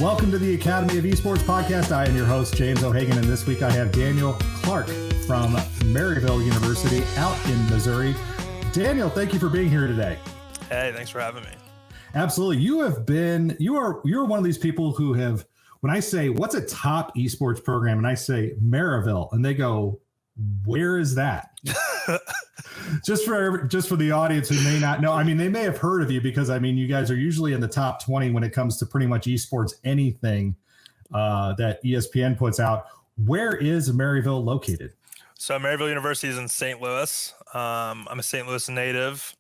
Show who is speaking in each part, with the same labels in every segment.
Speaker 1: Welcome to the Academy of Esports podcast. I am your host, James O'Hagan, and this week I have Daniel Clerke from Maryville University out in Missouri. Daniel, thank you for being here today.
Speaker 2: Hey, thanks for having me.
Speaker 1: Absolutely. You're one of these people who have, when I say, what's a top esports program? And I say Maryville, and they go, where is that? just for the audience who may not know, I mean, they may have heard of you because, I mean, you guys are usually in the top 20 when it comes to pretty much esports, anything that ESPN puts out. Where is Maryville located?
Speaker 2: So Maryville University is in St. Louis. I'm a St. Louis native.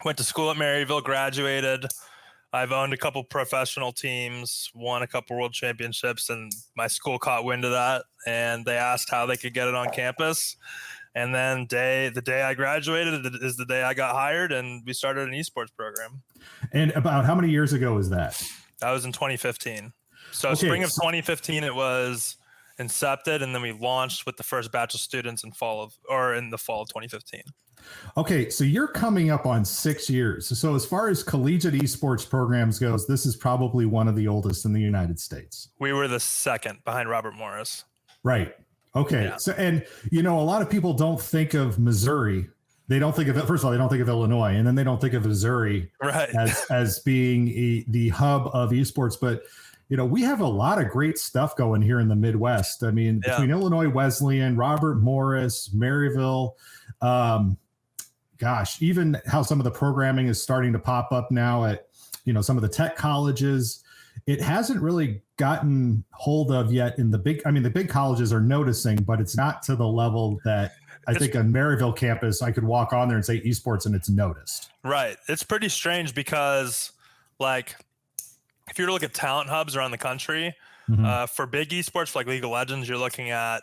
Speaker 2: Went to school at Maryville, graduated. I've owned a couple professional teams, won a couple world championships, and my school caught wind of that, and they asked how they could get it on campus. And then the day I graduated is the day I got hired, and we started an esports program. And
Speaker 1: about how many years ago was that?
Speaker 2: That was in 2015. So spring of 2015, it was incepted, and then we launched with the first batch of students in the fall of 2015.
Speaker 1: Okay, so you're coming up on 6 years. So as far as collegiate esports programs goes, this is probably one of the oldest in the United States.
Speaker 2: We were the second behind Robert Morris.
Speaker 1: Right. Okay. Yeah. So, and you know, a lot of people don't think of Missouri. They don't think of it. First of all, they don't think of Illinois, and then they don't think of Missouri as being the hub of esports. But you know, we have a lot of great stuff going here in the Midwest. I mean, between Illinois Wesleyan, Robert Morris, Maryville, even how some of the programming is starting to pop up now at, you know, some of the tech colleges. It hasn't really gotten hold of yet in the big colleges are noticing, but it's not to the level that I think on Maryville campus, I could walk on there and say esports and it's noticed.
Speaker 2: Right. It's pretty strange because, like, if you were to look at talent hubs around the country, for big esports like League of Legends, you're looking at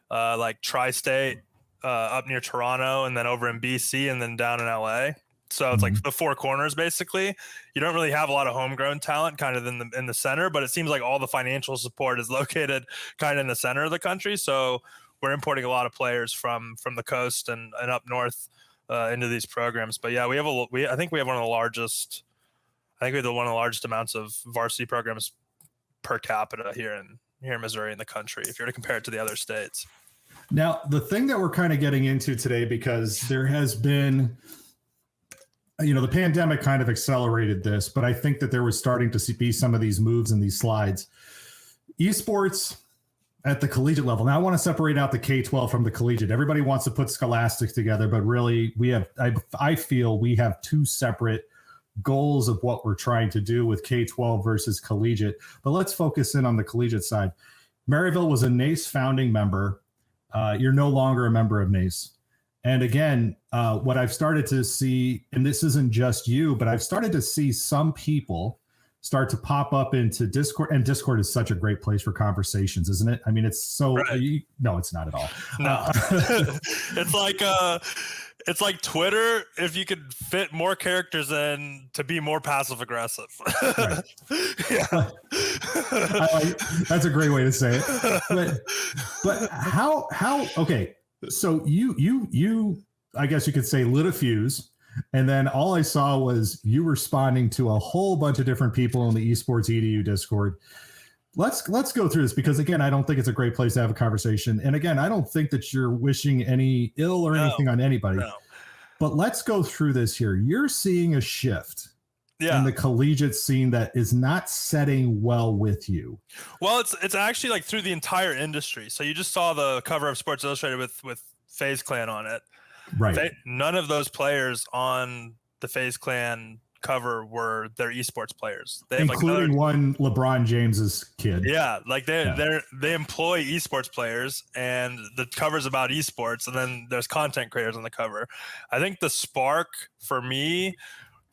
Speaker 2: like Tri-State, up near Toronto, and then over in BC, and then down in LA. So it's like the four corners, basically. You don't really have a lot of homegrown talent kind of in the center, but it seems like all the financial support is located kind of in the center of the country. So we're importing a lot of players from the coast and up north into these programs. But yeah, I think we have one of the largest amounts of varsity programs per capita here in Missouri in the country, if you're to compare it to the other states.
Speaker 1: Now, the thing that we're kind of getting into today, because there has been, you know, the pandemic kind of accelerated this, but I think that there was starting to be some of these moves in these slides. Esports at the collegiate level. Now, I want to separate out the K-12 from the collegiate. Everybody wants to put scholastics together, but really I feel we have two separate goals of what we're trying to do with K-12 versus collegiate. But let's focus in on the collegiate side. Maryville was a Nace founding member. You're no longer a member of Nace. And again, what I've started to see, and this isn't just you, but I've started to see some people start to pop up into Discord, and Discord is such a great place for conversations, isn't it? I mean, it's so, no, it's not at all.
Speaker 2: No. It's like Twitter, if you could fit more characters in to be more passive aggressive.
Speaker 1: Right. Yeah. That's a great way to say it. But how okay. So you I guess you could say lit a fuse, and then all I saw was you responding to a whole bunch of different people in the Esports EDU Discord. Let's go through this, because again, I don't think it's a great place to have a conversation. And again, I don't think that you're wishing any ill or anything on anybody. No. But let's go through this here. You're seeing a shift in the collegiate scene that is not setting well with you.
Speaker 2: Well, it's actually like through the entire industry. So you just saw the cover of Sports Illustrated with FaZe Clan on it.
Speaker 1: Right.
Speaker 2: None of those players on the FaZe Clan cover were their esports players. They have
Speaker 1: including one LeBron James's kid.
Speaker 2: Yeah, like they employ esports players, and the cover's about esports, and then there's content creators on the cover. I think the spark for me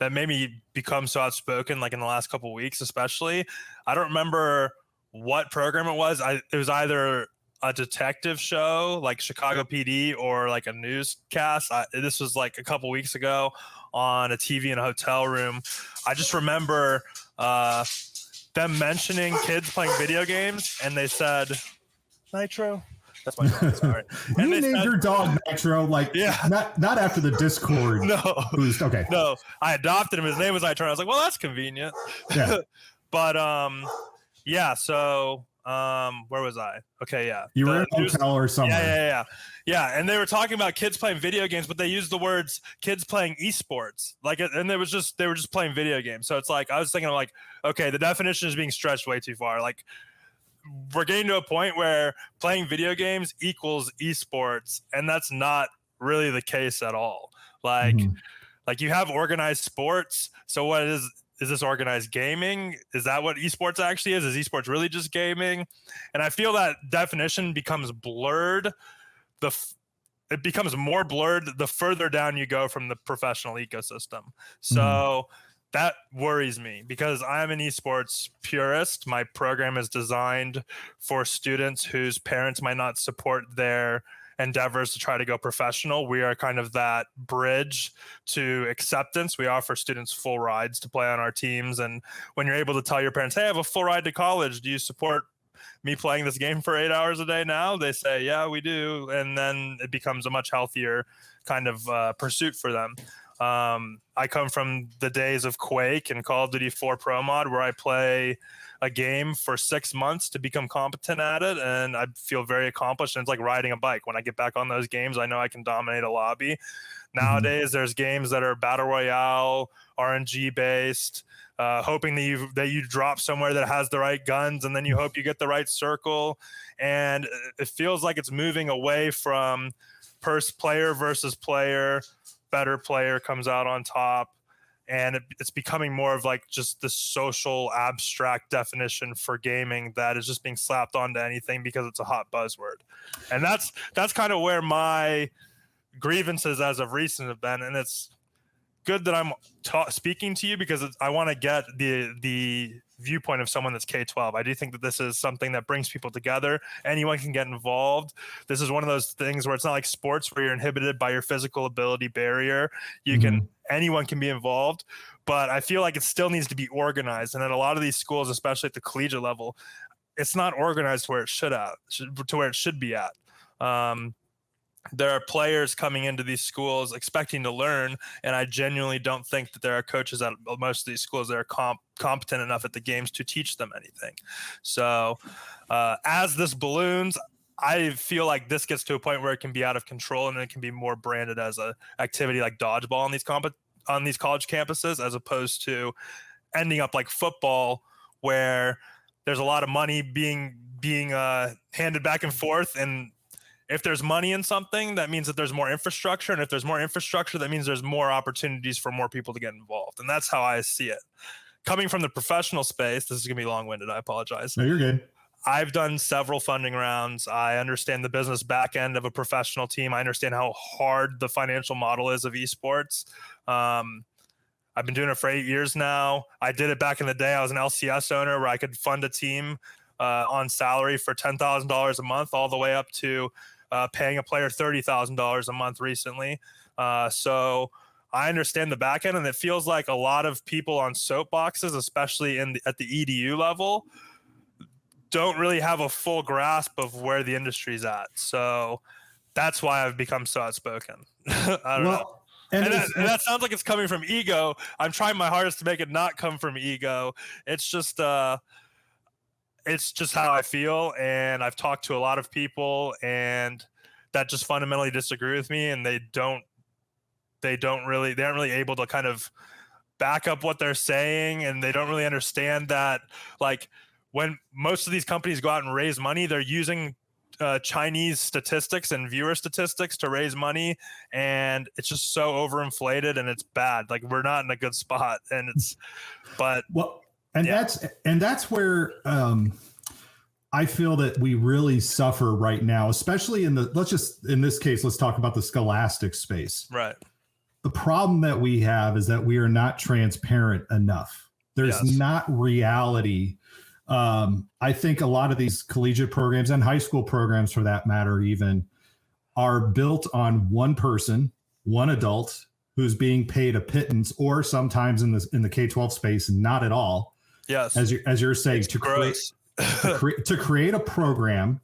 Speaker 2: that made me become so outspoken, like in the last couple of weeks, especially, I don't remember what program it was. It was either a detective show like Chicago PD or like a newscast. This was like a couple weeks ago on a TV in a hotel room. I just remember them mentioning kids playing video games, and they said, Nitro. That's my dog, sorry.
Speaker 1: You named your dog Nitro, not after the Discord.
Speaker 2: No.
Speaker 1: Boost. Okay.
Speaker 2: No, I adopted him. His name was Nitro. I was like, well, that's convenient.
Speaker 1: Yeah.
Speaker 2: But Yeah. So, where was I? Okay. Yeah.
Speaker 1: You were in a hotel or somewhere.
Speaker 2: Yeah. And they were talking about kids playing video games, but they used the words kids playing esports. And they were just playing video games. So it's like, I was thinking like, okay, the definition is being stretched way too far. Like, we're getting to a point where playing video games equals esports, and that's not really the case at all. Like you have organized sports. So what is this organized gaming? Is that what esports actually is? Is esports really just gaming? And I feel that definition becomes blurred. It becomes more blurred the further down you go from the professional ecosystem. So that worries me because I'm an esports purist. My program is designed for students whose parents might not support their endeavors to try to go professional. We are kind of that bridge to acceptance. We offer students full rides to play on our teams. And when you're able to tell your parents, hey, I have a full ride to college, do you support me playing this game for 8 hours a day now? They say, yeah, we do. And then it becomes a much healthier kind of pursuit for them. I come from the days of Quake and Call of Duty 4 Pro Mod, where I play a game for 6 months to become competent at it, and I feel very accomplished. And it's like riding a bike. When I get back on those games, I know I can dominate a lobby. Nowadays, there's games that are battle royale, RNG based, hoping that you drop somewhere that has the right guns, and then you hope you get the right circle. And it feels like it's moving away from player versus player. Better player comes out on top, and it's becoming more of like just the social abstract definition for gaming that is just being slapped onto anything because it's a hot buzzword. And that's kind of where my grievances as of recent have been. And it's good that I'm speaking to you because I want to get the viewpoint of someone that's K-12. I do think that this is something that brings people together. Anyone can get involved. This is one of those things where it's not like sports where you're inhibited by your physical ability barrier. Anyone can be involved, but I feel like it still needs to be organized. And at a lot of these schools, especially at the collegiate level, it's not organized where it should be at. There are players coming into these schools expecting to learn, and I genuinely don't think that there are coaches at most of these schools that are competent enough at the games to teach them anything. So as this balloons, I feel like this gets to a point where it can be out of control, and it can be more branded as a activity like dodgeball on these college campuses, as opposed to ending up like football, where there's a lot of money being handed back and forth. And if there's money in something, that means that there's more infrastructure. And if there's more infrastructure, that means there's more opportunities for more people to get involved. And that's how I see it. Coming from the professional space, this is going to be long-winded. I apologize.
Speaker 1: No, you're good.
Speaker 2: I've done several funding rounds. I understand the business back end of a professional team. I understand how hard the financial model is of esports. I've been doing it for 8 years now. I did it back in the day. I was an LCS owner where I could fund a team on salary for $10,000 a month, all the way up to paying a player $30,000 a month recently. So I understand the back end, and it feels like a lot of people on soapboxes, especially at the EDU level, don't really have a full grasp of where the industry's at. So that's why I've become so outspoken. I don't know. And that sounds like it's coming from ego. I'm trying my hardest to make it not come from ego. It's just how I feel. And I've talked to a lot of people, and that just fundamentally disagree with me. And they aren't really able to kind of back up what they're saying. And they don't really understand that, like, when most of these companies go out and raise money, they're using Chinese statistics and viewer statistics to raise money, and it's just so overinflated, and it's bad. Like, we're not in a good spot, and
Speaker 1: that's where I feel that we really suffer right now, especially in this case, let's talk about the scholastic space.
Speaker 2: Right.
Speaker 1: The problem that we have is that we are not transparent enough. There's not reality. I think a lot of these collegiate programs and high school programs, for that matter, even, are built on one person, one adult, who's being paid a pittance, or sometimes in the K-12 space, not at all.
Speaker 2: Yes,
Speaker 1: as you're saying, to create a program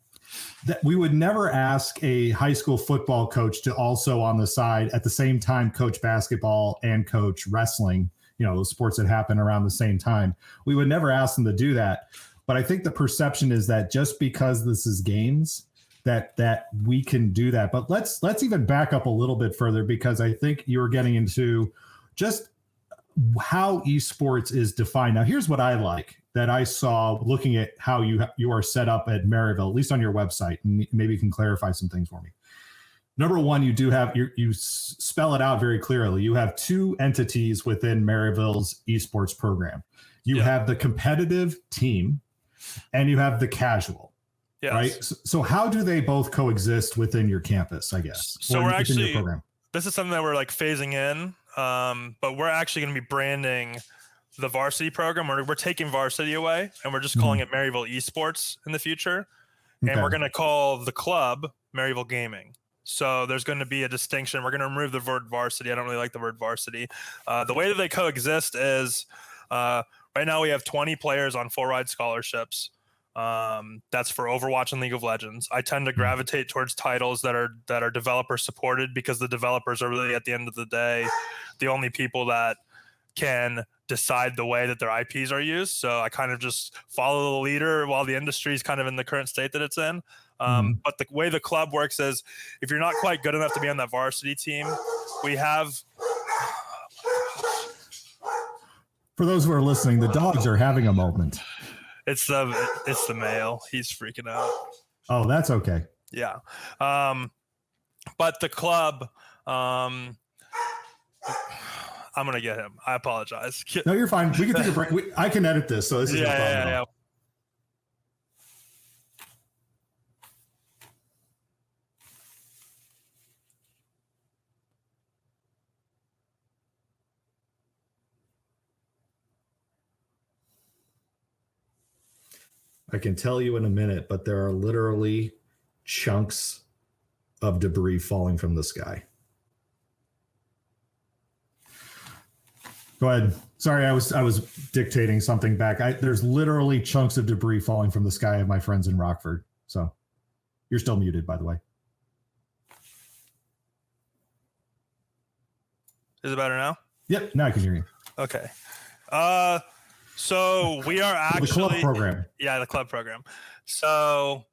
Speaker 1: that we would never ask a high school football coach to also on the side at the same time coach basketball and coach wrestling. The sports that happen around the same time. We would never ask them to do that. But I think the perception is that just because this is games, that we can do that. But let's even back up a little bit further, because I think you're getting into just how esports is defined. Now, here's what I like that I saw looking at how you are set up at Maryville, at least on your website, and maybe you can clarify some things for me. Number one, you do have you spell it out very clearly. You have two entities within Maryville's esports program. You have the competitive team, and you have the casual. Yes. Right. So how do they both coexist within your campus, I guess?
Speaker 2: So we're actually, this is something that we're like phasing in, but we're actually going to be branding the varsity program. We're taking varsity away, and we're just calling it Maryville Esports in the future. And we're going to call the club Maryville Gaming. So there's going to be a distinction. We're going to remove the word varsity. I don't really like the word varsity. The way that they coexist is right now we have 20 players on full ride scholarships. That's for Overwatch and League of Legends. I tend to gravitate towards titles that are developer supported, because the developers are really, at the end of the day, the only people that can decide the way that their IPs are used. So I kind of just follow the leader while the industry is kind of in the current state that it's in. But the way the club works is, if you're not quite good enough to be on that varsity team, we have.
Speaker 1: For those who are listening, the dogs are having a moment.
Speaker 2: It's the male. He's freaking out.
Speaker 1: Oh, that's okay.
Speaker 2: Yeah. But the club, I'm going to get him. I apologize.
Speaker 1: No, you're fine. We can take a break. I can edit this. So this is no problem at all. I can tell you in a minute, but there are literally chunks of debris falling from the sky. Go ahead. Sorry, I was dictating something back. There's literally chunks of debris falling from the sky of my friends in Rockford. So you're still muted, by the way.
Speaker 2: Is it better now?
Speaker 1: Yep, now I can hear you.
Speaker 2: Okay. So we are actually
Speaker 1: the club program.
Speaker 2: Yeah, the club program. So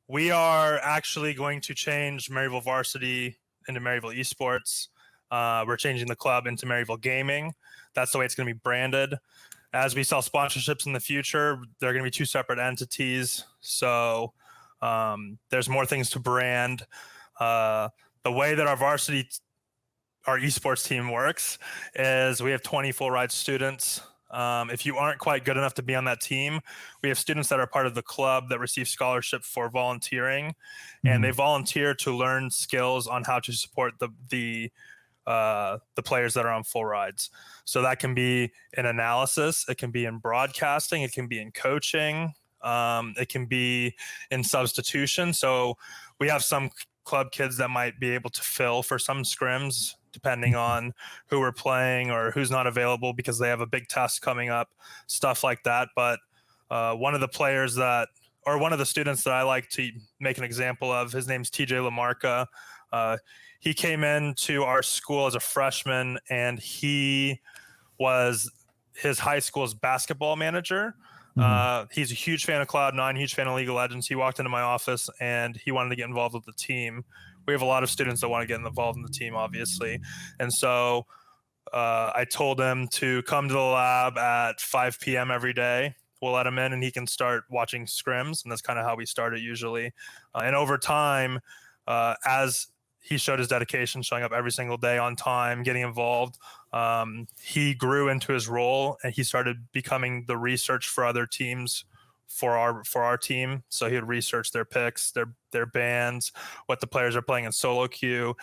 Speaker 2: we are actually going to change Maryville Varsity into Maryville Esports. We're changing the club into Maryville Gaming. That's the way it's going to be branded. As we sell sponsorships in the future, they're going to be two separate entities. So there's more things to brand. The way that our esports team works is we have 20 full ride students. If you aren't quite good enough to be on that team, we have students that are part of the club that receive scholarship for volunteering, and they volunteer to learn skills on how to support the players that are on full rides. So that can be in analysis, it can be in broadcasting, it can be in coaching, it can be in substitution. So we have some club kids that might be able to fill for some scrims, depending on who we're playing or who's not available because they have a big test coming up, stuff like that. But one of the students that I like to make an example of, his name's TJ LaMarca. He came into our school as a freshman, and he was his high school's basketball manager. He's a huge fan of Cloud9, huge fan of League of Legends. He walked into my office and he wanted to get involved with the team. We have a lot of students that want to get involved in the team, obviously. And so I told him to come to the lab at 5 p.m. every day. We'll let him in and he can start watching scrims. And that's kind of how we started usually. And over time, as he showed his dedication, showing up every single day on time, getting involved, he grew into his role and he started becoming the research for other teams for our team. So he would research their picks, their bans, what the players are playing in solo queue,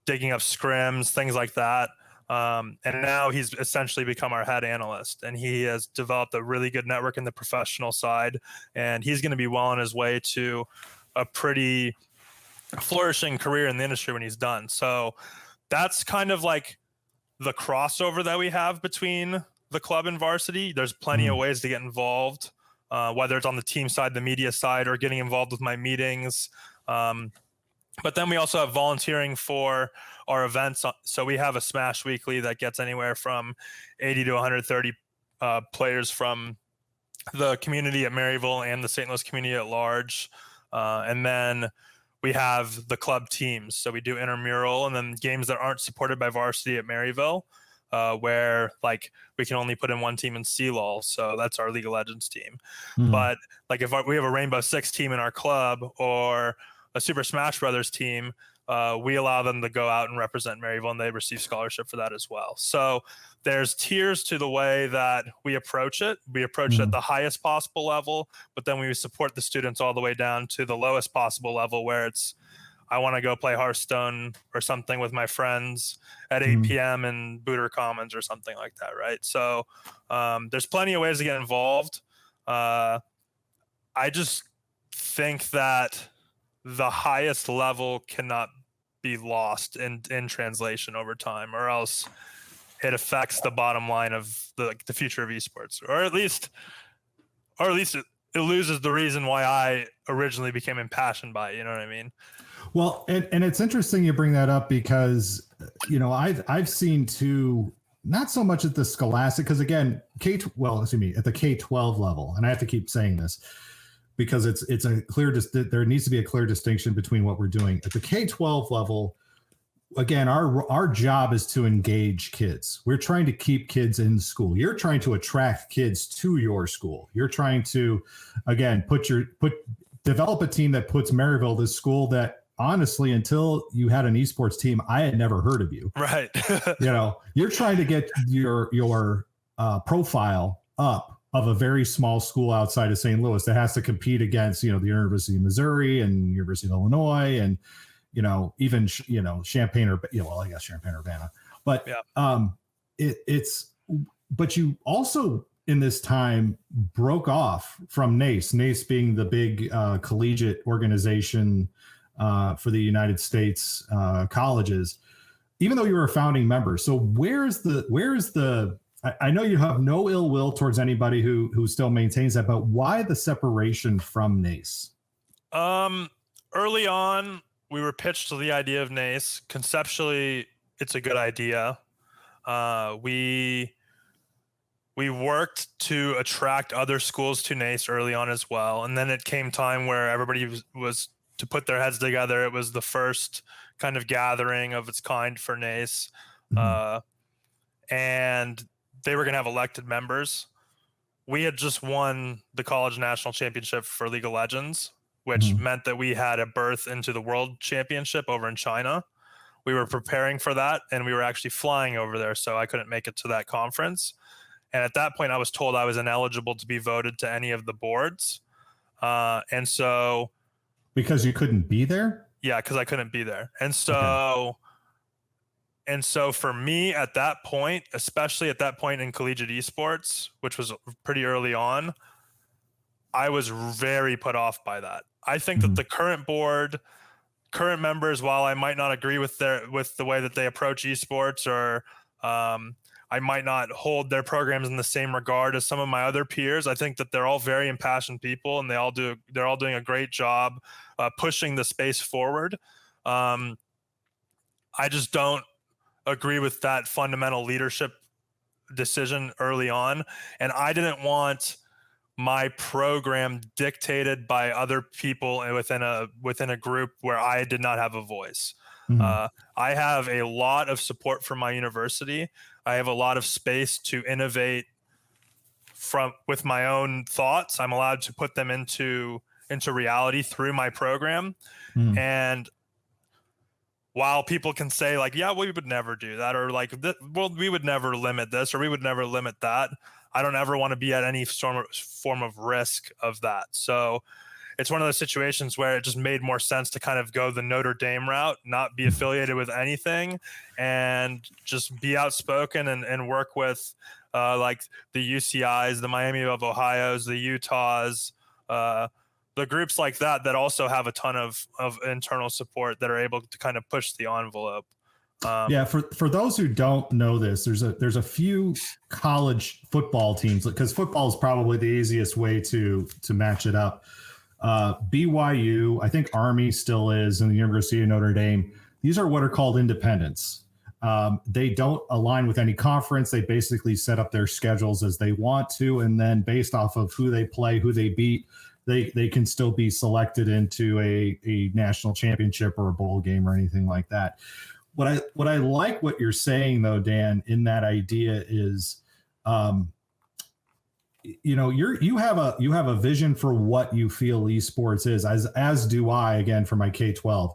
Speaker 2: digging up scrims, things like that. And now he's essentially become our head analyst, and he has developed a really good network in the professional side, and he's going to be well on his way to a pretty flourishing career in the industry when he's done. So that's kind of like the crossover that we have between the club and varsity. There's plenty of ways to get involved, whether it's on the team side, the media side, or getting involved with my meetings. But then we also have volunteering for our events. So we have a Smash Weekly that gets anywhere from 80 to 130 players from the community at Maryville and the St. Louis community at large. And then we have the club teams. So we do intramural and then games that aren't supported by varsity at Maryville, where like we can only put in one team in CLOL. So that's our League of Legends team. But like if we have a Rainbow Six team in our club or a Super Smash Brothers team, we allow them to go out and represent Maryville, and they receive scholarship for that as well. So there's tiers to the way that we approach it. We approach it at the highest possible level, but then we support the students all the way down to the lowest possible level where it's, I want to go play Hearthstone or something with my friends at 8 p.m. in Booter Commons or something like that, right? So there's plenty of ways to get involved. I just think that the highest level cannot be lost in translation over time, or else it affects the bottom line of the future of esports, or at least it loses the reason why I originally became impassioned by it. You know what I mean?
Speaker 1: Well, and it's interesting you bring that up because, you know, I've seen too, not so much at the scholastic, because again, at the K-12 level, and I have to keep saying this because it's a clear, there needs to be a clear distinction between what we're doing at the K-12 level. Again, our job is to engage kids. We're trying to keep kids in school. You're trying to attract kids to your school. You're trying to, again, develop a team that puts Maryville, this school that honestly, until you had an esports team, I had never heard of you.
Speaker 2: Right.
Speaker 1: You know, you're trying to get your profile up of a very small school outside of St. Louis that has to compete against, you know, the University of Missouri and University of Illinois and, you know, even, you know, Champaign Urbana. But but you also in this time broke off from Nace being the big collegiate organization for the United States colleges, even though you were a founding member. So where's the I know you have no ill will towards anybody who still maintains that, but why the separation from Nace?
Speaker 2: Early on, we were pitched to the idea of Nace. Conceptually, it's a good idea. We worked to attract other schools to Nace early on as well. And then it came time where everybody was to put their heads together. It was the first kind of gathering of its kind for Nace. And they were going to have elected members. We had just won the college national championship for League of Legends, which meant that we had a berth into the world championship over in China. We were preparing for that, and we were actually flying over there, so I couldn't make it to that conference. And at that point, I was told I was ineligible to be voted to any of the boards. And so...
Speaker 1: Because you couldn't be there?
Speaker 2: Yeah, because I couldn't be there. And so... And so for me at that point, especially at that point in collegiate esports, which was pretty early on, I was very put off by that. I think that the current board, current members, while I might not agree with the way that they approach esports, or I might not hold their programs in the same regard as some of my other peers, I think that they're all very impassioned people, and they're all doing a great job pushing the space forward. I just don't agree with that fundamental leadership decision early on, and I didn't want my program dictated by other people within a group where I did not have a voice. I have a lot of support from my university. I have a lot of space to innovate with my own thoughts. I'm allowed to put them into reality through my program. And while people can say like, yeah, we would never do that, or like, we would never limit this, or we would never limit that, I don't ever want to be at any form of risk of that. So it's one of those situations where it just made more sense to kind of go the Notre Dame route, not be affiliated with anything, and just be outspoken and work with like the UCIs, the Miami of Ohio's, the Utahs, the groups like that also have a ton of internal support that are able to kind of push the envelope.
Speaker 1: For those who don't know this, there's a few college football teams, because football is probably the easiest way to match it up. BYU, I think Army still is, and the University of Notre Dame. These are what are called independents. They don't align with any conference. They basically set up their schedules as they want to, and then based off of who they play, who they beat, they can still be selected into a national championship or a bowl game or anything like that. What I like what you're saying though, Dan, in that idea is, you have a vision for what you feel esports is, as do I, again, for my K-12.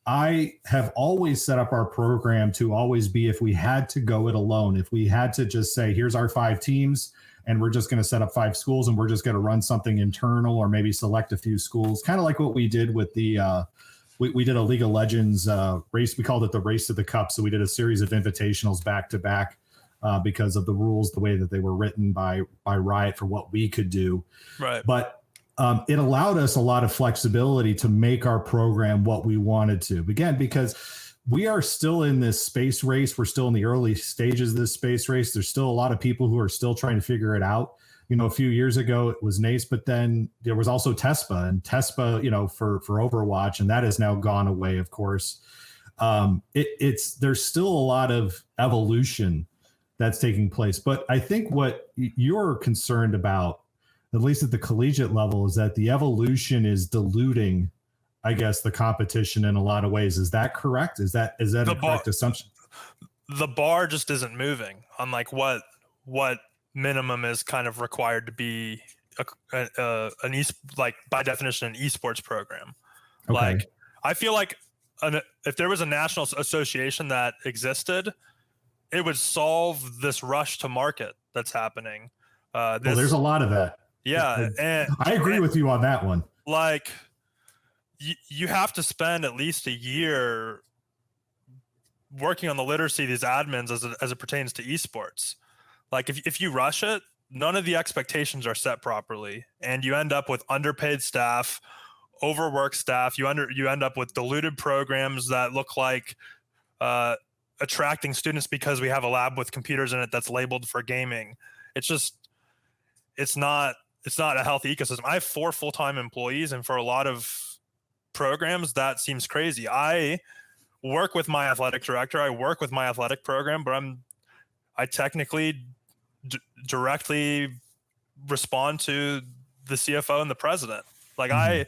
Speaker 1: I have always set up our program to always be, if we had to go it alone, if we had to just say, here's our 5 teams and we're just going to set up 5 schools and we're just going to run something internal or maybe select a few schools, kind of like what we did with the we did a League of Legends race. We called it the Race to the Cup. So we did a series of invitationals back to back because of the rules, the way that they were written by Riot for what we could do.
Speaker 2: Right.
Speaker 1: But it allowed us a lot of flexibility to make our program what we wanted to. Again, because we are still in this space race. We're still in the early stages of this space race. There's still a lot of people who are still trying to figure it out. A few years ago it was Nace, but then there was also TESPA and TESPA, for Overwatch, and that has now gone away, of course. There's still a lot of evolution that's taking place. But I think what you're concerned about, at least at the collegiate level, is that the evolution is diluting, I guess, the competition in a lot of ways. Is that correct? Is that a correct assumption?
Speaker 2: The bar just isn't moving on like what minimum is kind of required to be like by definition an esports program. Okay. Like I feel like if there was a national association that existed, it would solve this rush to market that's happening.
Speaker 1: There's a lot of that.
Speaker 2: Yeah,
Speaker 1: and I agree with you on that one.
Speaker 2: Like you have to spend at least a year working on the literacy of these admins as it pertains to esports. Like if you rush it, none of the expectations are set properly, and you end up with underpaid staff, overworked staff. You end up with diluted programs that look like attracting students because we have a lab with computers in it that's labeled for gaming. It's not a healthy ecosystem. I have 4 full-time employees, and for a lot of programs, that seems crazy. I work with my athletic director. I work with my athletic program, but I technically directly respond to the CFO and the president. Like I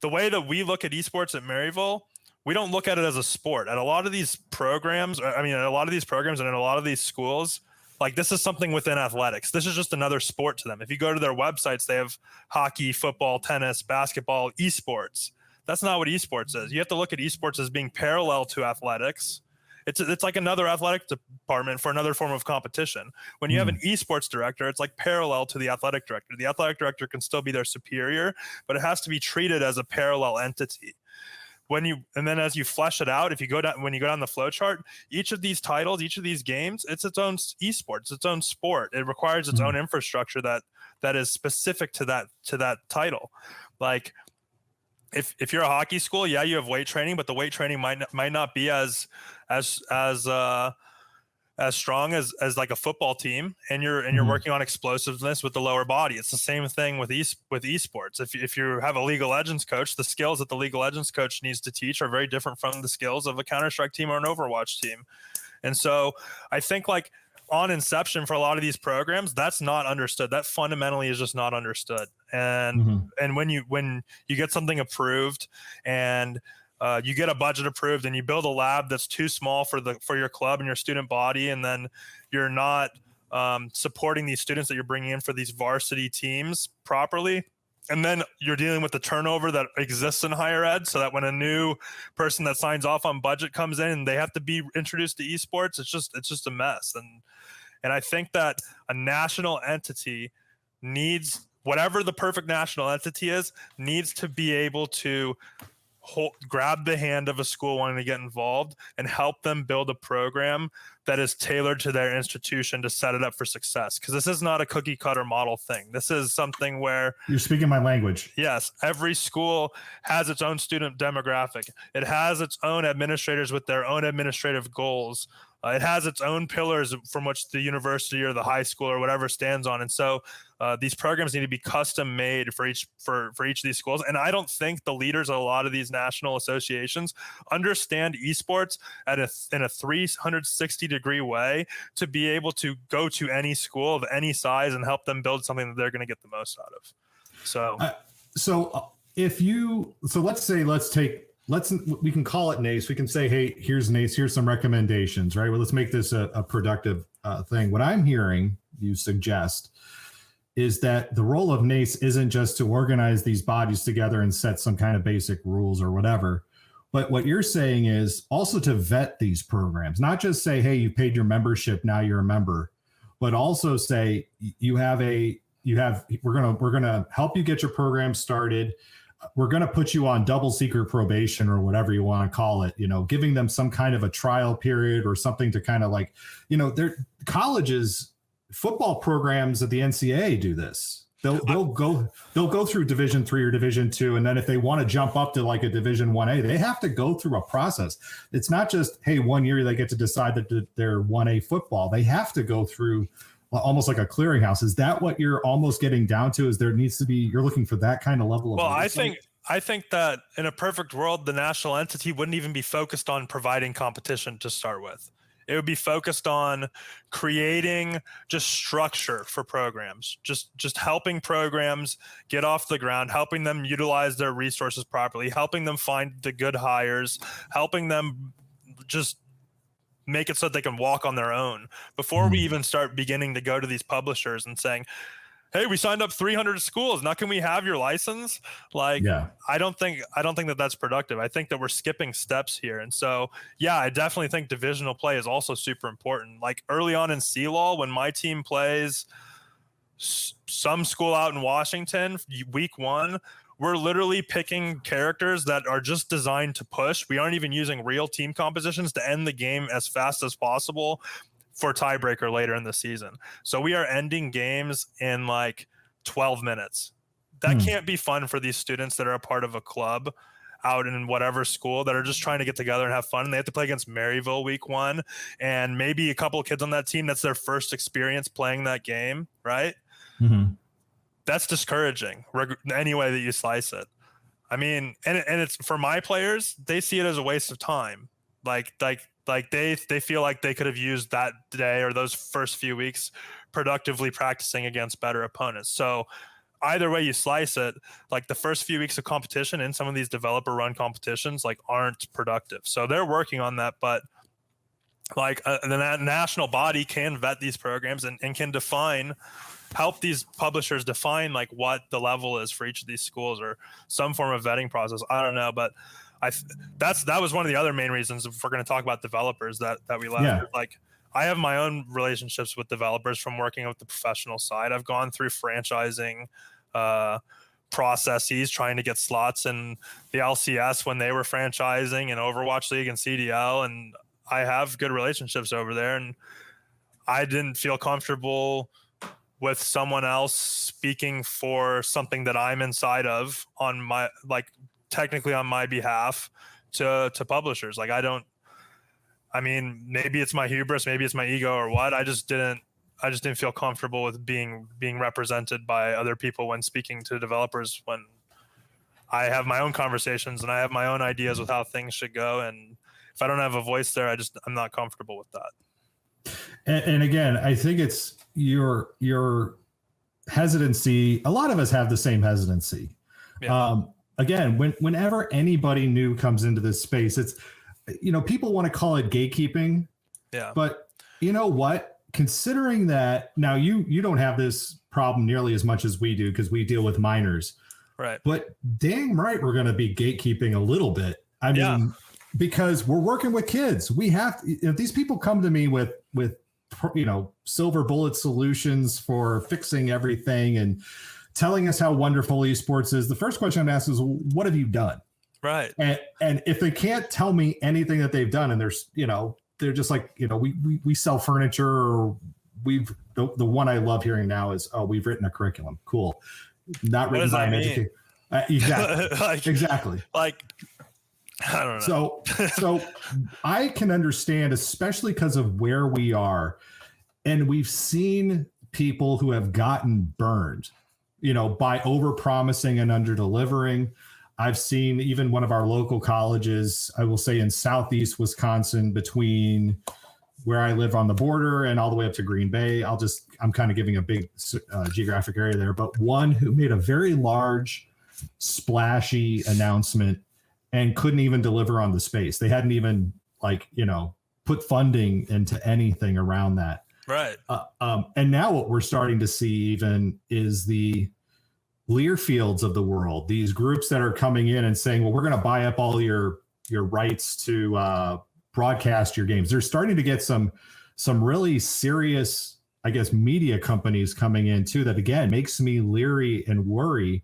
Speaker 2: the way that we look at esports at Maryville, we don't look at it as a sport. At a lot of these programs, and in a lot of these schools, like this is something within athletics. This is just another sport to them. If you go to their websites, they have hockey, football, tennis, basketball, esports. That's not what esports is. You have to look at esports as being parallel to athletics. It's like another athletic department for another form of competition. When you have an esports director, it's like parallel to the athletic director. The athletic director can still be their superior, but it has to be treated as a parallel entity. And then as you flesh it out, when you go down the flow chart, each of these titles, each of these games, it's its own esports, its own sport. It requires its own infrastructure that is specific to that title. Like if you're a hockey school, yeah, you have weight training, but the weight training might not be as strong as like a football team, and you're working on explosiveness with the lower body. It's the same thing with esports. If you have a League of Legends coach, the skills that the League of Legends coach needs to teach are very different from the skills of a Counter-Strike team or an Overwatch team. And so I think like on inception for a lot of these programs, that's not understood. That fundamentally is just not understood. And and when you get something approved and you get a budget approved and you build a lab that's too small for your club and your student body, and then you're not supporting these students that you're bringing in for these varsity teams properly, and then you're dealing with the turnover that exists in higher ed, so that when a new person that signs off on budget comes in and they have to be introduced to esports, it's just a mess. And I think that a national entity needs, whatever the perfect national entity is, needs to be able to grab the hand of a school wanting to get involved and help them build a program that is tailored to their institution to set it up for success. Because this is not a cookie cutter model thing. This is something where
Speaker 1: you're speaking my language.
Speaker 2: Yes, every school has its own student demographic. It has its own administrators with their own administrative goals. It has its own pillars from which the university or the high school or whatever stands on. And so These programs need to be custom made for each of these schools. And I don't think the leaders of a lot of these national associations understand esports in a 360-degree way to be able to go to any school of any size and help them build something that they're going to get the most out of. So, we can call it Nace. We can say, hey, here's Nace. Here's some recommendations, right? Well, let's make this a productive thing. What I'm hearing you suggest is that the role of Nace isn't just to organize these bodies together and set some kind of basic rules or whatever. But what you're saying is also to vet these programs, not just say, hey, you paid your membership, now you're a member, but also say we're going to help you get your program started. We're going to put you on double secret probation or whatever you want to call it, giving them some kind of a trial period or something to kind of like, their colleges, football programs at the NCAA do this. They'll go through Division III or Division II. And then if they want to jump up to like a Division 1A, they have to go through a process. It's not just, hey, 1 year they get to decide that they're 1A football. They have to go through almost like a clearinghouse. Is that what you're almost getting down to? Is there needs to be, you're looking for that kind of level of oversight? I think that in a perfect world, the national entity wouldn't even be focused on providing competition to start with. It would be focused on creating just structure for programs, just helping programs get off the ground, helping them utilize their resources properly, helping them find the good hires, helping them just make it so that they can walk on their own before we even start beginning to go to these publishers and saying, hey, we signed up 300 schools. Now can we have your license? I don't think that that's productive. I think that we're skipping steps here. And so, yeah, I definitely think divisional play is also super important. Like early on in C-Law, when my team plays some school out in Washington, week 1, we're literally picking characters that are just designed to push. We aren't even using real team compositions to end the game as fast as possible for tiebreaker later in the season. So we are ending games in like 12 minutes. That can't be fun for these students that are a part of a club out in whatever school that are just trying to get together and have fun. And they have to play against Maryville week 1. And maybe a couple of kids on that team, that's their first experience playing that game, right? Mm-hmm. That's discouraging any way that you slice it. I mean, and it's for my players, they see it as a waste of time. Like they feel like they could have used that day or those first few weeks productively practicing against better opponents. So either way you slice it, like the first few weeks of competition in some of these developer run competitions like aren't productive. So they're working on that, but like the national body can vet these programs and can help these publishers define like what the level is for each of these schools or some form of vetting process. I don't know, but that was one of the other main reasons, if we're going to talk about developers, that we left. Yeah. Like I have my own relationships with developers from working with the professional side. I've gone through franchising processes, trying to get slots in the LCS when they were franchising and Overwatch League and CDL. And I have good relationships over there. And I didn't feel comfortable with someone else speaking for something that I'm inside of on my, like technically on my behalf to publishers. Like maybe it's my hubris, maybe it's my ego or what. I just didn't feel comfortable with being represented by other people when speaking to developers, when I have my own conversations and I have my own ideas with how things should go. And if I don't have a voice there, I'm not comfortable with that.
Speaker 1: And again, I think it's your hesitancy. A lot of us have the same hesitancy. Yeah. Again, whenever anybody new comes into this space, it's, people want to call it gatekeeping. Yeah. But you know what? Considering that now you don't have this problem nearly as much as we do because we deal with minors. Right. But dang right, we're going to be gatekeeping a little bit. I mean, because we're working with kids. We have these people come to me with silver bullet solutions for fixing everything and telling us how wonderful esports is. The first question I'm asked is, what have you done? Right. And if they can't tell me anything that they've done, and they're just like, we sell furniture, or the one I love hearing now is, we've written a curriculum. Cool. Not written by an educator. Exactly. Exactly. Like, I don't know. So I can understand, especially because of where we are. And we've seen people who have gotten burned, by over promising and under delivering. I've seen even one of our local colleges, I will say in Southeast Wisconsin, between where I live on the border and all the way up to Green Bay. I'm kind of giving a big geographic area there, but one who made a very large, splashy announcement and couldn't even deliver on the space. They hadn't even put funding into anything around that.
Speaker 2: Right.
Speaker 1: And now what we're starting to see even is the Learfields of the world, these groups that are coming in and saying, well, we're going to buy up all your rights to broadcast your games. They're starting to get some really serious, I guess, media companies coming in too, that again makes me leery and worry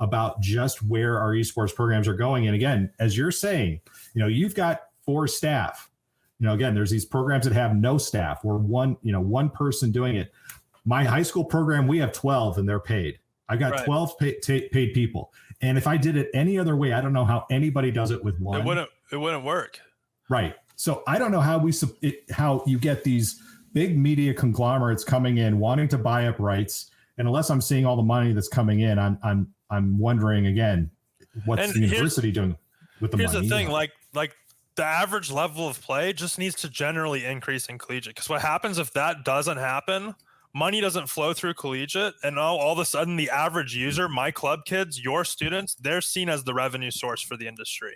Speaker 1: about just where our esports programs are going. And again, as you're saying, you've got 4 staff. Again, there's these programs that have no staff or one person doing it. My high school program, we have 12 and they're paid. I got
Speaker 2: right.
Speaker 1: 12 paid people. And if I did it any other way, I don't know how anybody does it with one.
Speaker 2: It wouldn't work.
Speaker 1: Right. So I don't know how you get these big media conglomerates coming in wanting to buy up rights. And unless I'm seeing all the money that's coming in, I'm wondering again, what's the university doing with the money?
Speaker 2: Here's the thing, like the average level of play just needs to generally increase in collegiate. Because what happens if that doesn't happen? Money doesn't flow through collegiate, and all of a sudden the average user, my club kids, your students, they're seen as the revenue source for the industry.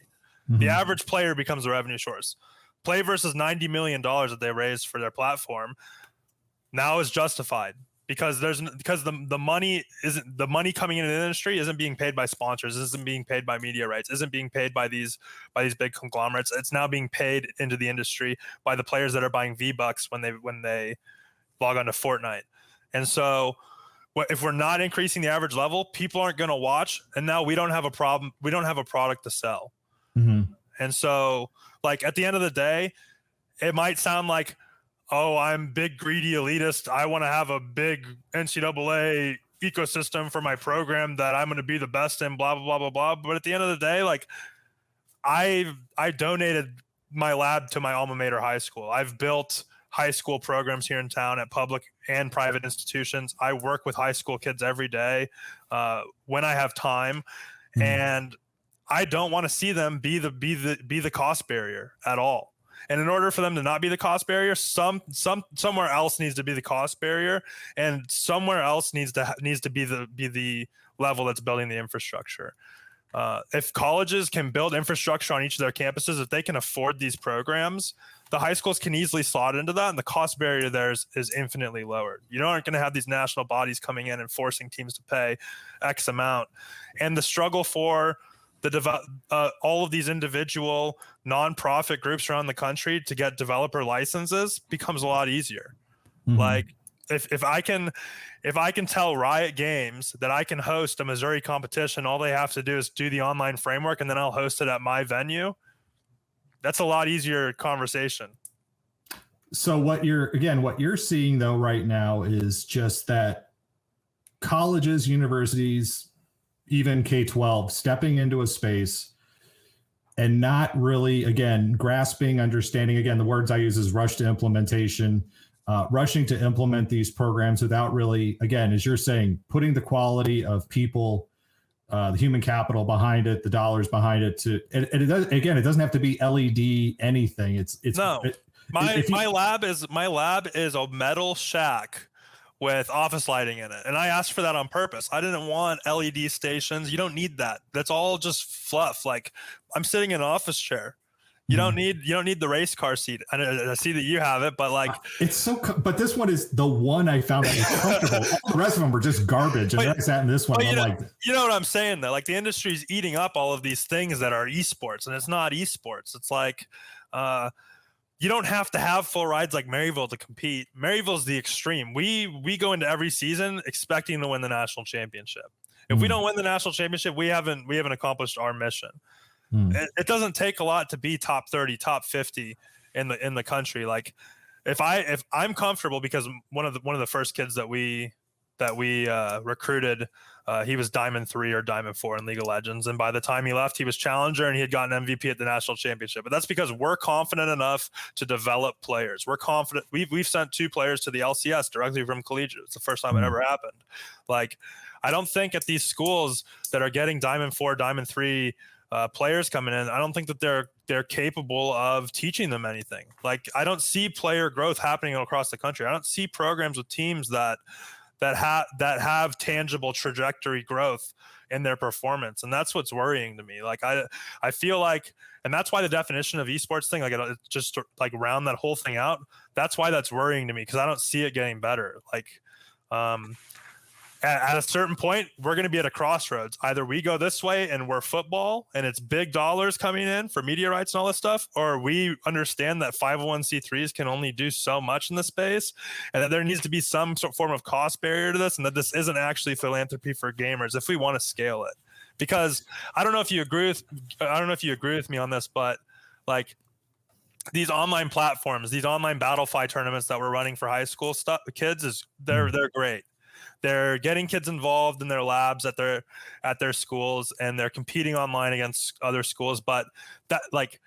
Speaker 2: Mm-hmm. The average player becomes the revenue source. Play versus $90 million that they raised for their platform now is justified because the money coming into the industry isn't being paid by sponsors, isn't being paid by media rights, isn't being paid by these big conglomerates. It's now being paid into the industry by the players that are buying V-Bucks when they log on to Fortnite. And so if we're not increasing the average level, people aren't going to watch. And now we don't have a problem. We don't have a product to sell.
Speaker 1: Mm-hmm.
Speaker 2: And so at the end of the day, it might sound like, oh, I'm big, greedy elitist. I want to have a big NCAA ecosystem for my program that I'm going to be the best in, blah, blah, blah, blah, blah. But at the end of the day, I donated my lab to my alma mater high school. I've built high school programs here in town at public and private institutions. I work with high school kids every day when I have time, and I don't want to see them be the cost barrier at all. And in order for them to not be the cost barrier, somewhere else needs to be the cost barrier, and somewhere else needs to be the level that's building the infrastructure. If colleges can build infrastructure on each of their campuses, if they can afford these programs, the high schools can easily slot into that, and the cost barrier there is infinitely lowered. You aren't going to have these national bodies coming in and forcing teams to pay X amount. And the struggle for all of these individual nonprofit groups around the country to get developer licenses becomes a lot easier. Mm-hmm. Like if I can tell Riot Games that I can host a Missouri competition, all they have to do is do the online framework, and then I'll host it at my venue. That's a lot easier conversation.
Speaker 1: So what you're seeing though right now is just that colleges, universities, even K-12 stepping into a space and not really, again, grasping, understanding, again, the words I use is rush to implementation, rushing to implement these programs without really, again, as you're saying, putting the quality of people, the human capital behind it, the dollars behind it. It doesn't have to be LED anything. My
Speaker 2: lab is a metal shack with office lighting in it, and I asked for that on purpose. I didn't want LED stations. You don't need that. That's all just fluff. Like, I'm sitting in an office chair. You don't need the race car seat. I see that you have it, but
Speaker 1: but this one is the one I found that was comfortable. All the rest of them were just garbage, and I sat in this one.
Speaker 2: You know what I'm saying though? Like, the industry's eating up all of these things that are esports, and it's not esports. It's like, you don't have to have full rides like Maryville to compete. Maryville's the extreme. We go into every season expecting to win the national championship. If we don't win the national championship, we haven't accomplished our mission. It doesn't take a lot to be top 30, top 50 in the country. Like, if I'm comfortable, because one of the first kids that we that we recruited, he was Diamond 3 or Diamond 4 in League of Legends. And by the time he left, he was Challenger and he had gotten MVP at the National Championship. But that's because we're confident enough to develop players. We're confident. We've sent 2 players to the LCS directly from Collegiate. It's the first time it ever happened. Like, I don't think at these schools that are getting Diamond 4, Diamond 3 players coming in, I don't think that they're capable of teaching them anything. Like, I don't see player growth happening across the country. I don't see programs with teams that have tangible trajectory growth in their performance, and that's what's worrying to me. Like, I feel like, and that's why the definition of esports thing, like, it just like round that whole thing out. That's why that's worrying to me, because I don't see it getting better. Like, at a certain point, we're going to be at a crossroads. Either we go this way and we're football and it's big dollars coming in for media rights and all this stuff, or we understand that 501c3s can only do so much in the space, and that there needs to be some sort of form of cost barrier to this, and that this isn't actually philanthropy for gamers if we want to scale it. Because I don't know if you agree with me on this, but like, these online platforms, these online Battlefy tournaments that we're running for high school kids, they're great. They're getting kids involved in their labs at their schools, and they're competing online against other schools. But that, like,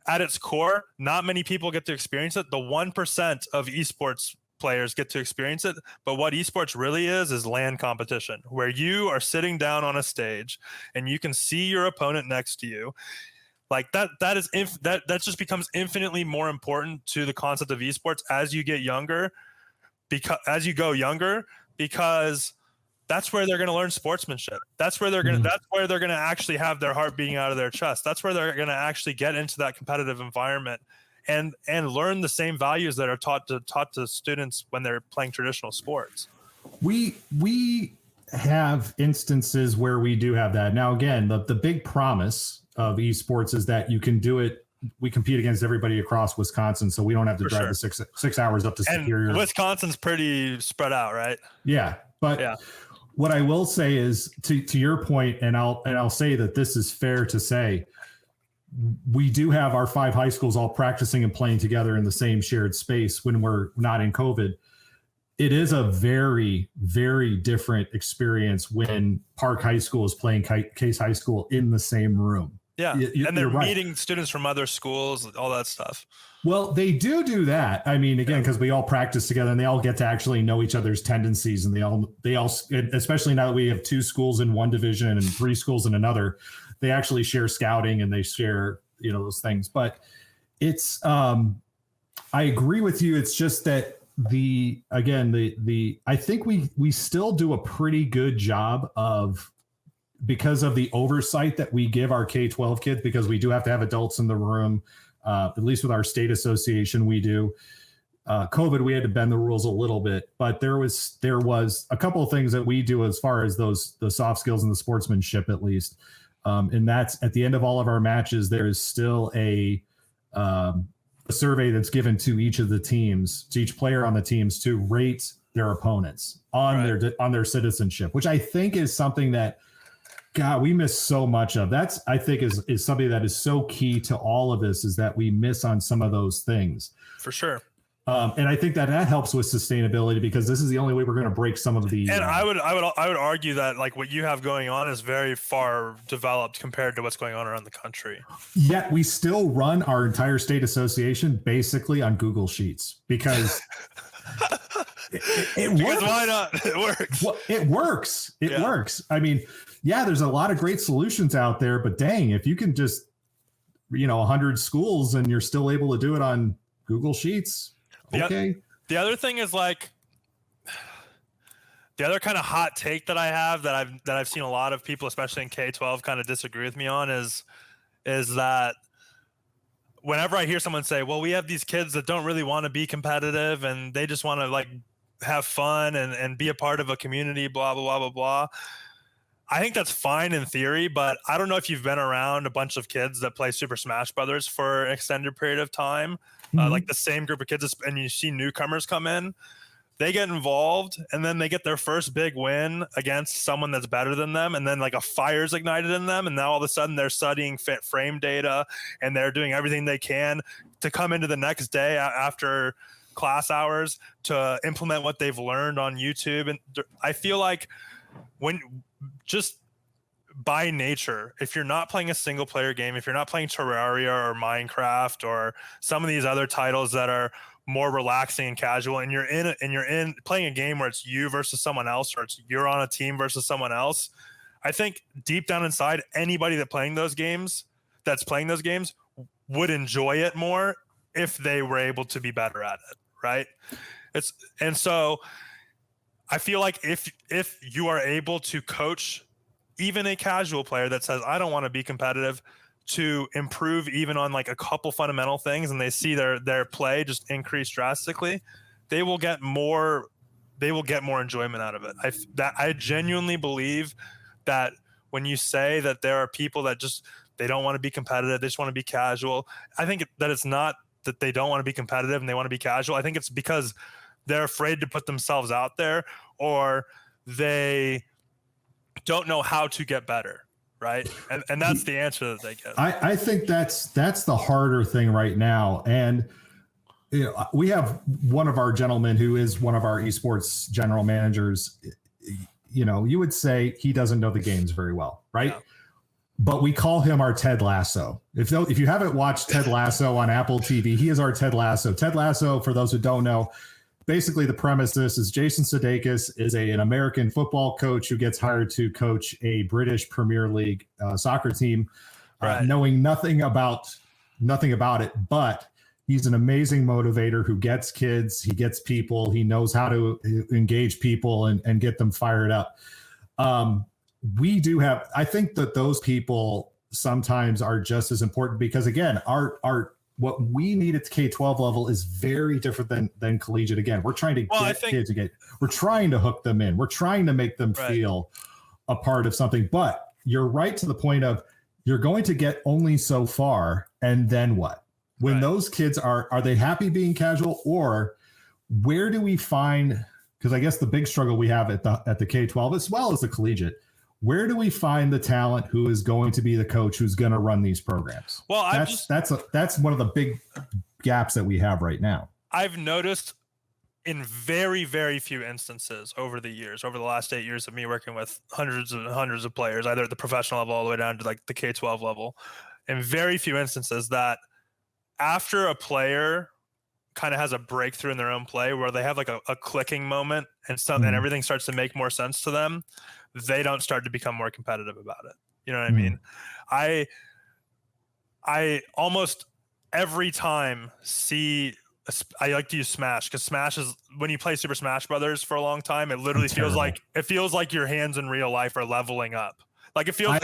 Speaker 2: at its core, not many people get to experience it. The 1% of esports players get to experience it. But what esports really is LAN competition, where you are sitting down on a stage and you can see your opponent next to you. Like, that just becomes infinitely more important to the concept of esports as you get younger, because that's where they're going to learn sportsmanship. That's where they're going to actually have their heart beating out of their chest. That's where they're going to actually get into that competitive environment and learn the same values that are taught to students when they're playing traditional sports.
Speaker 1: We have instances where we do have that. Now, again, the big promise of esports is that you can do it. We compete against everybody across Wisconsin, so we don't have to drive the six hours up to Superior.
Speaker 2: And Wisconsin's pretty spread out, right?
Speaker 1: Yeah, but what I will say is, to your point, and I'll say that this is fair to say, we do have our 5 high schools all practicing and playing together in the same shared space when we're not in COVID. It is a very, very different experience when Park High School is playing Case High School in the same room.
Speaker 2: Yeah, and they're meeting students from other schools, all that stuff.
Speaker 1: Well, they do that. I mean, again, because we all practice together and they all get to actually know each other's tendencies, and they all, especially now that we have 2 schools in one division and 3 schools in another, they actually share scouting and they share, those things. But it's, I agree with you. It's just that I think we still do a pretty good job of, because of the oversight that we give our K-12 kids, because we do have to have adults in the room, at least with our state association, we do. COVID, we had to bend the rules a little bit, but there was a couple of things that we do as far as the soft skills and the sportsmanship, at least. And that's at the end of all of our matches, there is still a survey that's given to each of the teams, to each player on the teams, to rate their opponents on their citizenship, which I think is something that, God, we miss so much of. That's, I think, is something that is so key to all of this, is that we miss on some of those things.
Speaker 2: For sure.
Speaker 1: And I think that helps with sustainability, because this is the only way we're going to break some of the.
Speaker 2: And I would argue that, like, what you have going on is very far developed compared to what's going on around the country.
Speaker 1: Yet we still run our entire state association basically on Google Sheets, because it works.
Speaker 2: Why not? It works.
Speaker 1: Well, it works. It works. I mean, yeah, there's a lot of great solutions out there, but dang, if you can just, 100 schools and you're still able to do it on Google Sheets. Okay.
Speaker 2: The other thing is, like, the other kind of hot take that I have that I've seen a lot of people, especially in K-12, kind of disagree with me on is that whenever I hear someone say, well, we have these kids that don't really want to be competitive and they just want to, like, have fun and be a part of a community, blah, blah, blah, blah, blah. I think that's fine in theory, but I don't know if you've been around a bunch of kids that play Super Smash Brothers for an extended period of time, like the same group of kids, and you see newcomers come in, they get involved, and then they get their first big win against someone that's better than them, and then, like, a fire's ignited in them, and now all of a sudden they're studying frame data, and they're doing everything they can to come into the next day after class hours to implement what they've learned on YouTube. And I feel like when just by nature, if you're not playing a single player game, if you're not playing Terraria or Minecraft or some of these other titles that are more relaxing and casual, and you're in playing a game where it's you versus someone else, or it's you're on a team versus someone else, I think deep down inside, anybody that's playing those games would enjoy it more if they were able to be better at it, right? And so I feel like if you are able to coach even a casual player that says, I don't want to be competitive, to improve even on like a couple fundamental things, and they see their play just increase drastically, they will get more enjoyment out of it. I genuinely believe that when you say that there are people that just, they don't want to be competitive, they just want to be casual, I think that it's not that they don't want to be competitive and they want to be casual. I think it's because they're afraid to put themselves out there, or they don't know how to get better, right? And that's the answer that they get.
Speaker 1: I think that's the harder thing right now. And you know, we have one of our gentlemen who is one of our esports general managers. You know, you would say he doesn't know the games very well, right? Yeah. But we call him our Ted Lasso. If you haven't watched Ted Lasso on Apple TV, he is our Ted Lasso. Ted Lasso, for those who don't know, basically the premise is Jason Sudeikis is an American football coach who gets hired to coach a British Premier League soccer team, right, knowing nothing about it, but he's an amazing motivator who gets kids, he gets people, he knows how to engage people and get them fired up. I think that those people sometimes are just as important, because again, our what we need at the K-12 level is very different than collegiate. Again, we're trying to kids we're trying to hook them in. We're trying to make them feel a part of something. But you're right to the point of, you're going to get only so far, and then what? When those kids are they happy being casual, or where do we find, because I guess the big struggle we have at the K-12 as well as the collegiate, where do we find the talent who is going to be the coach who's going to run these programs? Well, that's one of the big gaps that we have right now.
Speaker 2: I've noticed in very, very few instances over the last 8 years of me working with hundreds and hundreds of players, either at the professional level all the way down to like the K-12 level, in very few instances that after a player kind of has a breakthrough in their own play where they have like a clicking moment and everything starts to make more sense to them, they don't start to become more competitive about it. You know what I mean? I almost every time I like to use Smash, because Smash is, when you play Super Smash Brothers for a long time, it literally feels like your hands in real life are leveling up. Like it feels. I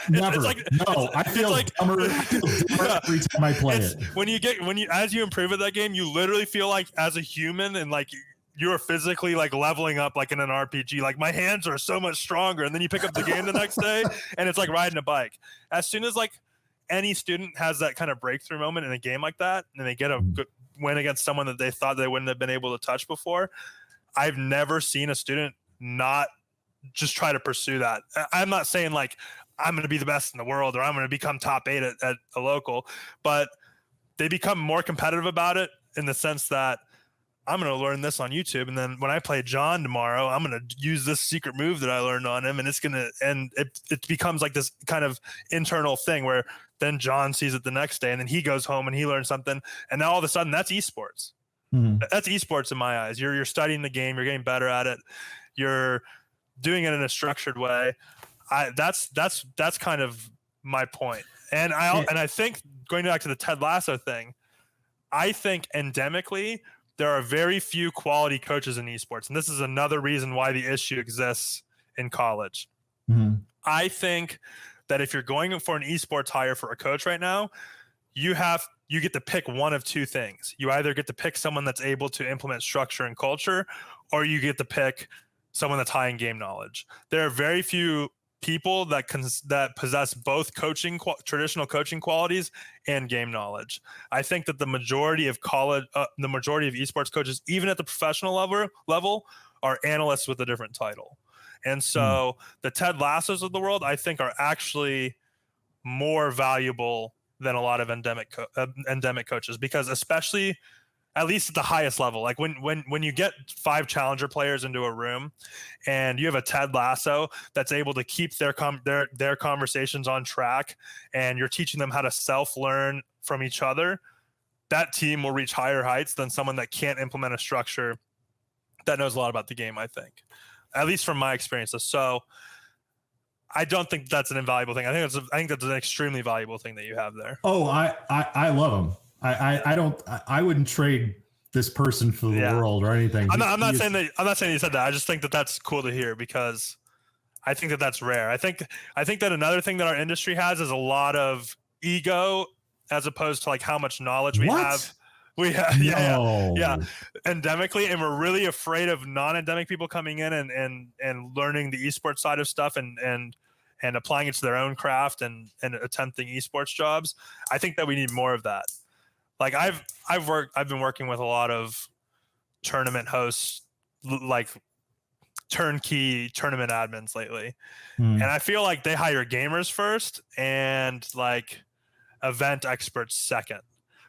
Speaker 2: feel like dumber every time I play it. As you improve at that game, you literally feel like as a human, and like you're physically like leveling up, like in an RPG. Like my hands are so much stronger, and then you pick up the game the next day, and it's like riding a bike. As soon as like any student has that kind of breakthrough moment in a game like that, and they get a good win against someone that they thought they wouldn't have been able to touch before, I've never seen a student not just try to pursue that. I'm not saying like I'm going to be the best in the world or I'm going to become top 8 at a local, but they become more competitive about it in the sense that I'm going to learn this on YouTube, and then when I play John tomorrow, I'm going to use this secret move that I learned on him, and it becomes like this kind of internal thing where then John sees it the next day, and then he goes home and he learns something, and now all of a sudden that's esports. That's esports in my eyes. You're studying the game, you're getting better at it, you're doing it in a structured way. That's kind of my point. And I think, going back to the Ted Lasso thing, I think endemically there are very few quality coaches in esports, and this is another reason why the issue exists in college. I think that if you're going for an esports hire for a coach right now, you get to pick one of two things. You either get to pick someone that's able to implement structure and culture, or you get to pick someone that's high in game knowledge. There are very few people that possess both traditional coaching qualities and game knowledge. I think that the majority of esports coaches, even at the professional level, are analysts with a different title. And so the Ted Lassos of the world, I think, are actually more valuable than a lot of endemic coaches, because especially at least at the highest level. Like when you get 5 challenger players into a room and you have a Ted Lasso that's able to keep their conversations on track, and you're teaching them how to self-learn from each other, that team will reach higher heights than someone that can't implement a structure that knows a lot about the game, I think, at least from my experiences. So I don't think that's an invaluable thing. I think that's an extremely valuable thing that you have there.
Speaker 1: Oh, I love him. I wouldn't trade this person for the world or anything.
Speaker 2: I'm not saying you said that. I just think that that's cool to hear, because I think that that's rare. I think that another thing that our industry has is a lot of ego, as opposed to like how much knowledge we have. Yeah. Endemically, and we're really afraid of non-endemic people coming in and learning the esports side of stuff and applying it to their own craft and attempting esports jobs. I think that we need more of that. Like I've been working with a lot of tournament hosts, like turnkey tournament admins lately. And I feel like they hire gamers first and like event experts second,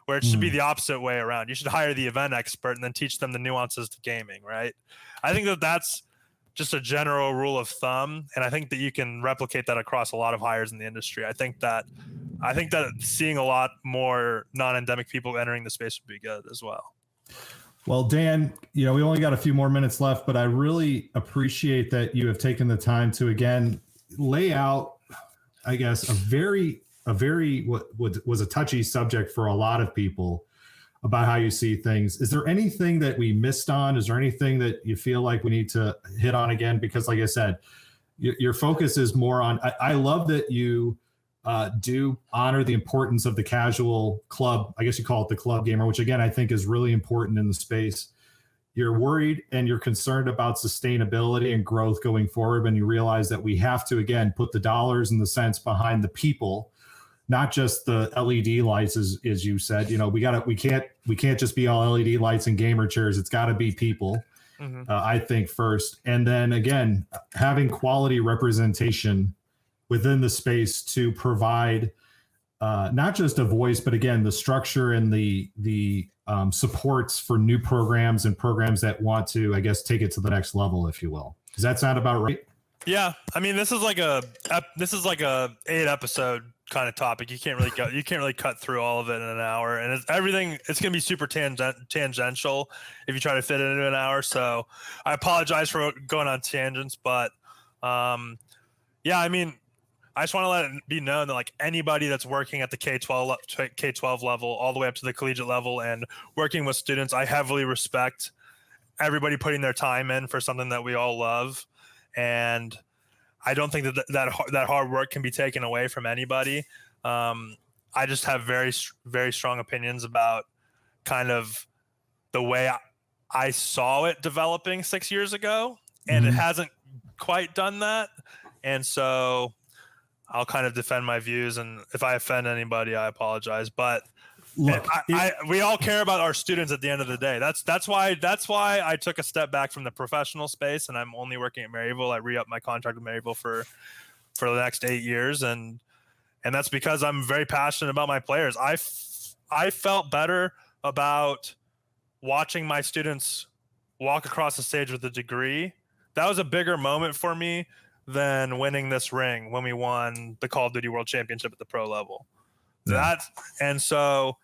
Speaker 2: where it should be the opposite way around. You should hire the event expert and then teach them the nuances to gaming, right? I think that that's just a general rule of thumb, and I think that you can replicate that across a lot of hires in the industry. I think that seeing a lot more non-endemic people entering the space would be good as well.
Speaker 1: Well, Dan, we only got a few more minutes left, but I really appreciate that you have taken the time to again lay out, I guess, a very what was a touchy subject for a lot of people about how you see things. Is there anything that we missed on? Is there anything that you feel like we need to hit on again? Because like I said, your focus is more on, I love that you do honor the importance of the casual club. I guess you call it the club gamer, which again, I think is really important in the space. You're worried and you're concerned about sustainability and growth going forward, and you realize that we have to, again, put the dollars and the cents behind the people, not just the LED lights, as you said. We can't just be all LED lights and gamer chairs. It's got to be people, I think, first. And then again, having quality representation within the space to provide not just a voice, but again, the structure and the supports for new programs and programs that want to, I guess, take it to the next level, if you will. Does that sound about right? Yeah.
Speaker 2: I mean, this is like a 8 episode kind of topic. You can't really cut through all of it in an hour, and it's going to be super tangential if you try to fit it into an hour. So I apologize for going on tangents, but yeah, I mean, I just want to let it be known that like anybody that's working at the K-12 level all the way up to the collegiate level and working with students, I heavily respect everybody putting their time in for something that we all love. And I don't think that hard work can be taken away from anybody. I just have very, very strong opinions about kind of the way I saw it developing 6 years ago, and it hasn't quite done that. And so I'll kind of defend my views, and if I offend anybody, I apologize. But look, we all care about our students at the end of the day. That's why I took a step back from the professional space, and I'm only working at Maryville. I re-upped my contract with Maryville for the next 8 years, and that's because I'm very passionate about my players. I felt better about watching my students walk across the stage with a degree. That was a bigger moment for me than winning this ring when we won the Call of Duty World Championship at the pro level. And so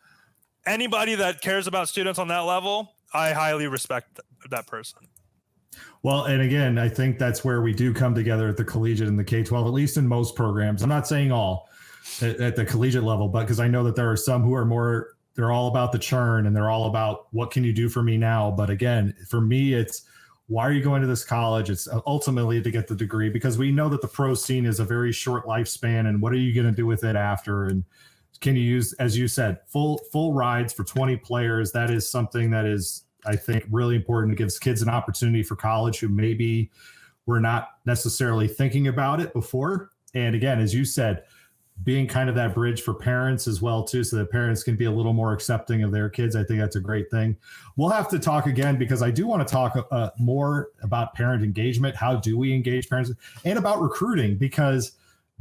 Speaker 2: anybody that cares about students on that level, I highly respect that person.
Speaker 1: Well, and again, I think that's where we do come together at the collegiate and the K-12, at least in most programs. I'm not saying all at the collegiate level, but because I know that there are some who are more, they're all about the churn and they're all about what can you do for me now? But again, for me, it's why are you going to this college? It's ultimately to get the degree, because we know that the pro scene is a very short lifespan, and what are you going to do with it after? And can you use, as you said, full rides for 20 players? That is something that is, I think, really important. It gives kids an opportunity for college who maybe were not necessarily thinking about it before. And again, as you said, being kind of that bridge for parents as well too, so that parents can be a little more accepting of their kids. I think that's a great thing. We'll have to talk again, because I do want to talk more about parent engagement. How do we engage parents, and about recruiting, because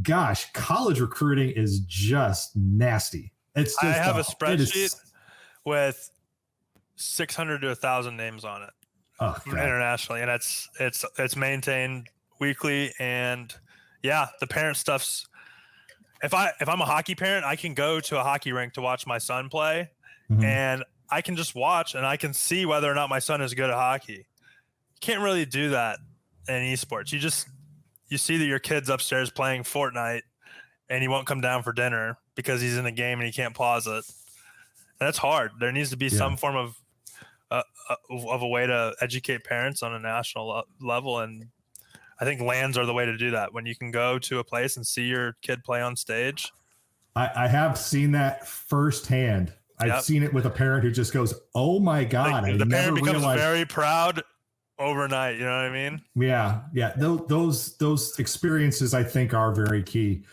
Speaker 1: gosh, college recruiting is just nasty. It's just,
Speaker 2: I have a spreadsheet with 600 to 1,000 names on it
Speaker 1: internationally,
Speaker 2: and it's maintained weekly. And yeah, the parent stuff's. If I'm a hockey parent, I can go to a hockey rink to watch my son play, and I can just watch and I can see whether or not my son is good at hockey. You can't really do that in esports. You see that your kid's upstairs playing Fortnite and he won't come down for dinner because he's in a game and he can't pause it. And that's hard. There needs to be some form of a way to educate parents on a national level. And I think LANs are the way to do that. When you can go to a place and see your kid play on stage.
Speaker 1: I have seen that firsthand. I've seen it with a parent who just goes, "Oh my God."
Speaker 2: Like, the parent becomes very proud overnight. You know what I mean?
Speaker 1: Yeah. Those experiences, I think, are very key.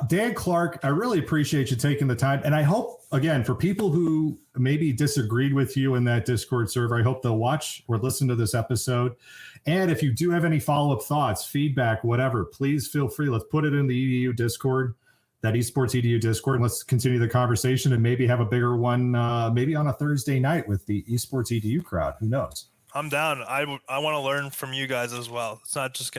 Speaker 1: Dan Clerke, I really appreciate you taking the time. And I hope, again, for people who maybe disagreed with you in that Discord server, I hope they'll watch or listen to this episode. And if you do have any follow-up thoughts, feedback, whatever, please feel free. Let's put it in the EDU Discord, that Esports EDU Discord, and let's continue the conversation and maybe have a bigger one, maybe on a Thursday night with the Esports EDU crowd. Who knows?
Speaker 2: I'm down. I want to learn from you guys as well. It's not just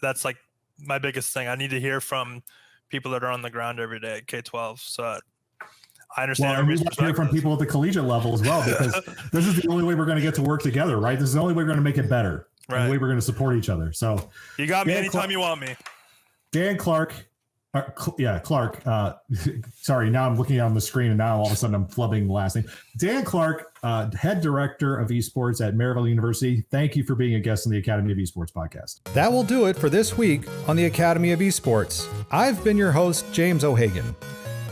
Speaker 2: that's like my biggest thing. I need to hear from people that are on the ground every day at K-12. So I understand.
Speaker 1: Well, we want to hear from people at the collegiate level as well, because this is the only way we're going to get to work together, right? This is the only way we're going to make it better. Right. And the way we're going to support each other. So
Speaker 2: you got me anytime you want me.
Speaker 1: Dan Clerke. Clerke. Sorry, now I'm looking on the screen and now all of a sudden I'm flubbing the last name. Dan Clerke, head director of esports at Maryville University. Thank you for being a guest on the Academy of Esports podcast.
Speaker 3: That will do it for this week on the Academy of Esports. I've been your host, James O'Hagan.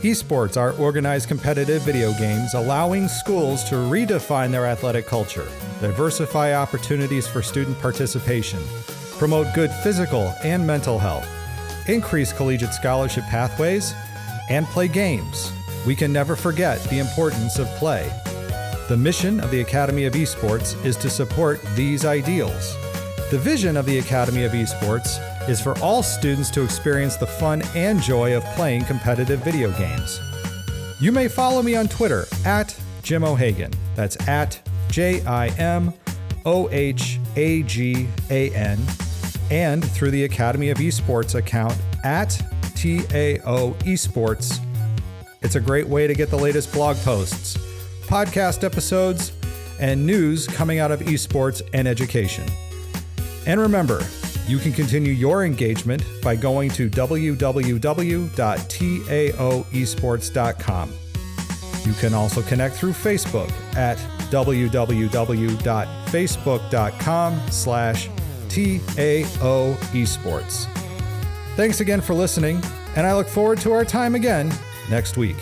Speaker 3: Esports are organized competitive video games allowing schools to redefine their athletic culture, diversify opportunities for student participation, promote good physical and mental health, increase collegiate scholarship pathways, and play games. We can never forget the importance of play. The mission of the Academy of Esports is to support these ideals. The vision of the Academy of Esports is for all students to experience the fun and joy of playing competitive video games. You may follow me on Twitter at Jim O'Hagan. That's at JIMOHAGAN. And through the Academy of Esports account at TAO Esports. It's a great way to get the latest blog posts, podcast episodes, and news coming out of esports and education. And remember, you can continue your engagement by going to www.taoesports.com. You can also connect through Facebook at www.facebook.com/TAO Esports. Thanks again for listening, and I look forward to our time again next week.